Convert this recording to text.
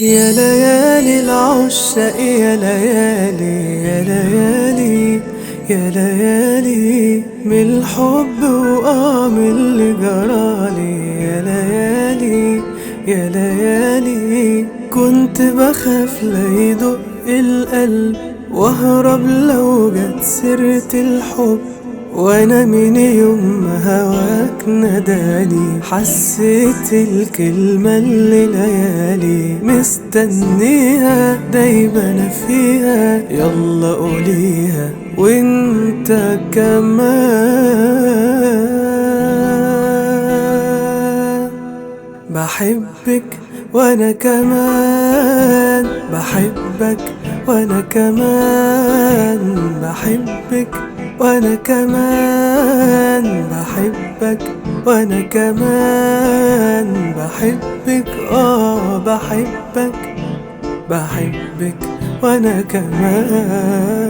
يا ليالي العشاق، يا ليالي يا ليالي يا ليالي، من الحب من اللي جرالي. يا ليالي يا ليالي، كنت بخاف لا يدق القلب واهرب لو جت سيرة الحب، وانا من يوم ما هواك ناداني حسيت الكلمة اللي ليالي مستنيها دايما أنا فيها. يلا قوليها وانت كمان، بحبك وانا كمان بحبك، وانا كمان بحبك، وانا كمان بحبك، وانا كمان بحبك، بحبك وانا كمان.